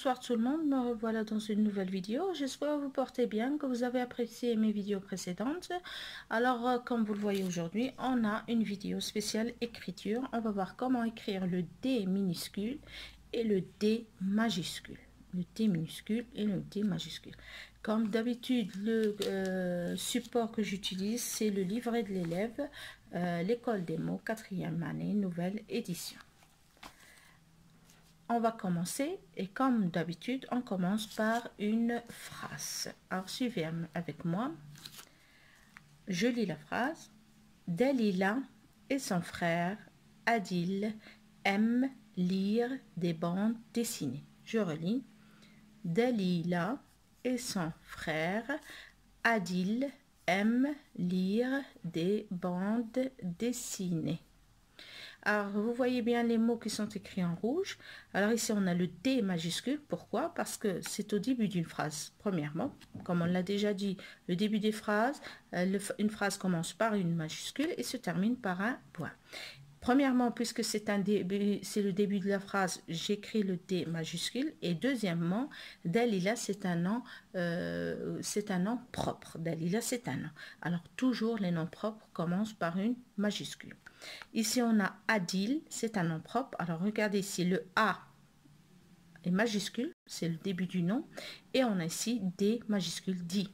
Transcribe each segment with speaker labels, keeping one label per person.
Speaker 1: Bonsoir tout le monde, me revoilà dans une nouvelle vidéo. J'espère que vous portez bien, que vous avez apprécié mes vidéos précédentes. Alors, comme vous le voyez aujourd'hui, on a une vidéo spéciale écriture. On va voir comment écrire le D minuscule et le D majuscule. Le D minuscule et le D majuscule. Comme d'habitude, le support que j'utilise, c'est le livret de l'élève, l'école des mots, 4e année, nouvelle édition. On va commencer et comme d'habitude, on commence par une phrase. Alors, suivez avec moi. Je lis la phrase. Dalila et son frère Adil aiment lire des bandes dessinées. Je relis. Dalila et son frère Adil aiment lire des bandes dessinées. Alors, vous voyez bien les mots qui sont écrits en rouge. Alors ici, on a le D majuscule. Pourquoi? Parce que c'est au début d'une phrase. Premièrement, comme on l'a déjà dit, le début des phrases, une phrase commence par une majuscule et se termine par un point. Premièrement, puisque c'est le début de la phrase, j'écris le D majuscule. Et deuxièmement, Dalila, c'est un nom propre. Dalila, c'est un nom. Alors, toujours les noms propres commencent par une majuscule. Ici, on a Adil, c'est un nom propre. Alors, regardez ici, le A est majuscule, c'est le début du nom. Et on a ici D majuscule, D.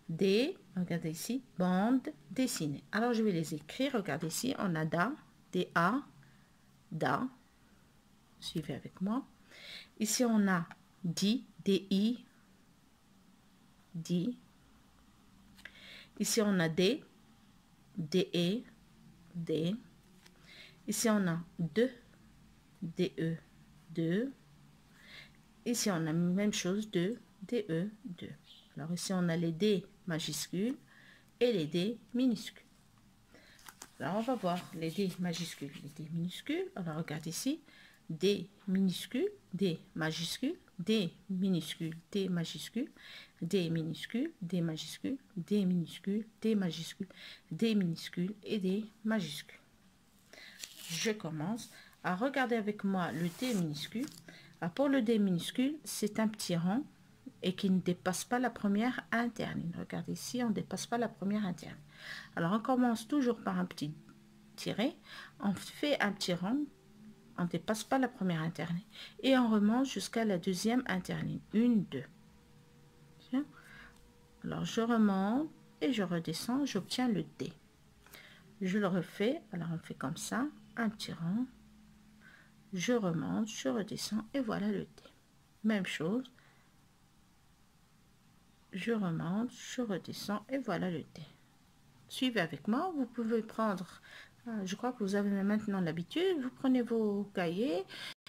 Speaker 1: D, regardez ici, bande dessinée. Alors, je vais les écrire. Regardez ici, on a Da, D-A, Da. Suivez avec moi. Ici, on a Di, D-I, Di. Ici, on a D, D-E, D. Ici, on a de, D-E, de. Ici, on a la même chose, de, D-E, de. Alors, ici, on a les D majuscules et les D minuscules. Alors, on va voir les D majuscules, les D minuscules. Alors, regardez ici, D minuscule, D majuscule, D minuscule, D majuscule, D minuscule, D majuscule, D minuscule, D majuscule, D minuscule et D majuscule. Je commence à regarder avec moi le D minuscule. Alors, pour le D minuscule, c'est un petit rond et qui ne dépasse pas la première interligne. Regardez ici, on ne dépasse pas la première interligne. Alors, on commence toujours par un petit tiré. On fait un petit rond. On ne dépasse pas la première interligne. Et on remonte jusqu'à la deuxième interligne. 1, 2. Alors, je remonte et je redescends. J'obtiens le D. Je le refais. Alors, on fait comme ça. Un petit rond. Je remonte, je redescends et voilà le D. Même chose. Je remonte, je redescends et voilà le D. Suivez avec moi. Vous pouvez prendre, je crois que vous avez maintenant l'habitude, vous prenez vos cahiers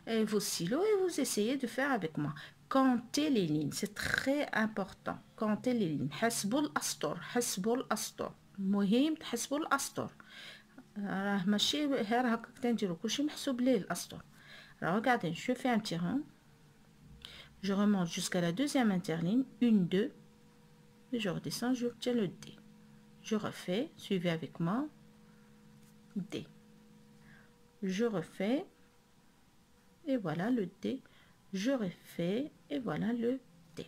Speaker 1: et vos stylos et vous essayez de faire avec moi. Comptez les lignes, c'est très important. Comptez les lignes. حسبوا الأسطر, حسبوا الأسطر. مهم تحسبوا الأسطر. ماشي غير هكا تنديروا كلشي محسوب ليه الأسطر. Alors regardez, je fais un petit rond. Je remonte jusqu'à la deuxième interligne, 1, 2. Et je redescends, j'obtiens le D. Je refais, suivez avec moi. D. Je refais. Et voilà le D. Je refais. Et voilà le D.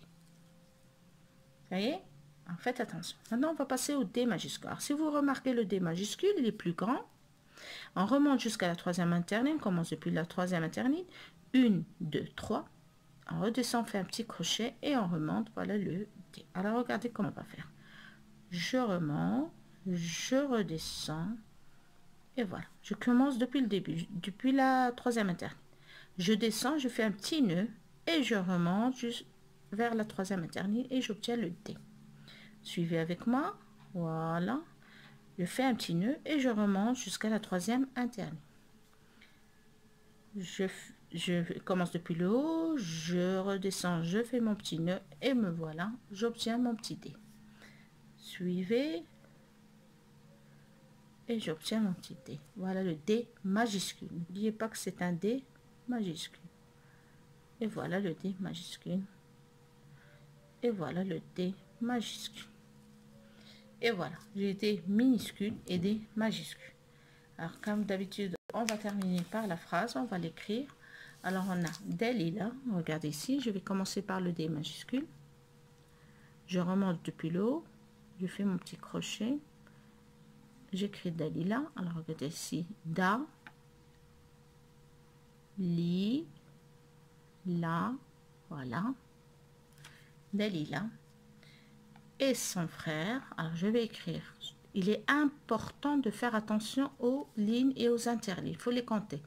Speaker 1: Ça y est? Alors, faites attention. Maintenant, on va passer au D majuscule. Alors, si vous remarquez le D majuscule, il est plus grand. On remonte jusqu'à la troisième interligne. On commence depuis la troisième interligne. 1, 2, 3. On redescend, on fait un petit crochet et on remonte. Voilà le D. Alors, regardez comment on va faire. Je remonte, je redescends et voilà. Je commence depuis le début, depuis la troisième interligne. Je descends, je fais un petit nœud et je remonte juste vers la troisième interligne et j'obtiens le D. Suivez avec moi. Voilà. Je fais un petit nœud et je remonte jusqu'à la troisième interligne. Je commence depuis le haut, je redescends, je fais mon petit nœud et me voilà, j'obtiens mon petit D. Suivez et j'obtiens mon petit D. Voilà le D majuscule. N'oubliez pas que c'est un D majuscule. Et voilà le D majuscule. Et voilà le D majuscule. Et voilà, j'ai des minuscules et des majuscules. Alors, comme d'habitude, on va terminer par la phrase, on va l'écrire. Alors, on a des lilas. Regardez ici, je vais commencer par le D majuscule. Je remonte depuis le haut. Je fais mon petit crochet. J'écris des lilas. Alors, regardez ici. Da. Li. La. Voilà. Des lilas. Et son frère. Alors, je vais écrire. Il est important de faire attention aux lignes et aux interlignes. Il faut les compter.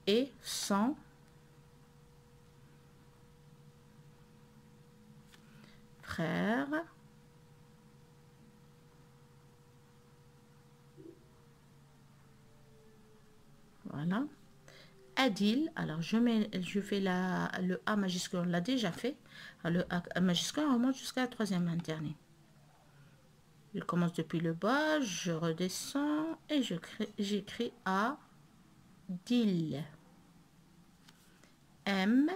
Speaker 1: Et son frère. Voilà. Adil, alors je fais le A majuscule, on l'a déjà fait. Alors, le A majuscule, on remonte jusqu'à la troisième interne. Je commence depuis le bas, je redescends et j'écris A, dil. M,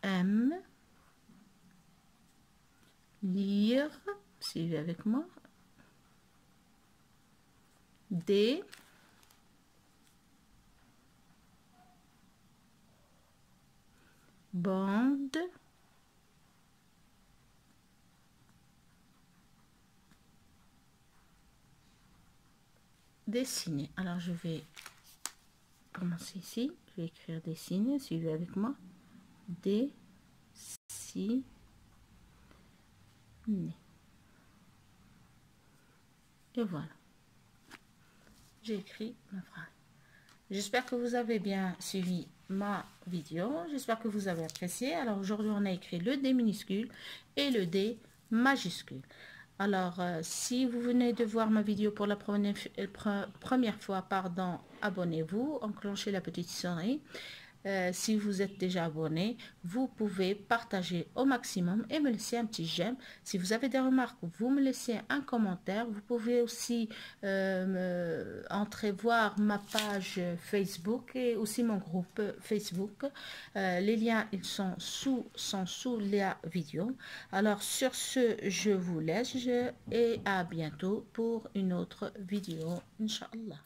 Speaker 1: M, lire, suivez avec moi. D, bande, dessiner. Alors je vais commencer ici, je vais écrire dessiner, suivez avec moi. Dessiner. Et voilà. J'ai écrit ma phrase. J'espère que vous avez bien suivi ma vidéo. J'espère que vous avez apprécié. Alors aujourd'hui, on a écrit le D minuscule et le D majuscule. Alors, si vous venez de voir ma vidéo pour la première fois, pardon, abonnez-vous, enclenchez la petite sonnerie. Si vous êtes déjà abonné, vous pouvez partager au maximum et me laisser un petit j'aime. Si vous avez des remarques, vous me laissez un commentaire. Vous pouvez aussi entrevoir ma page Facebook et aussi mon groupe Facebook. Les liens ils sont sous la vidéo. Alors sur ce, je vous laisse et à bientôt pour une autre vidéo, Inch'Allah.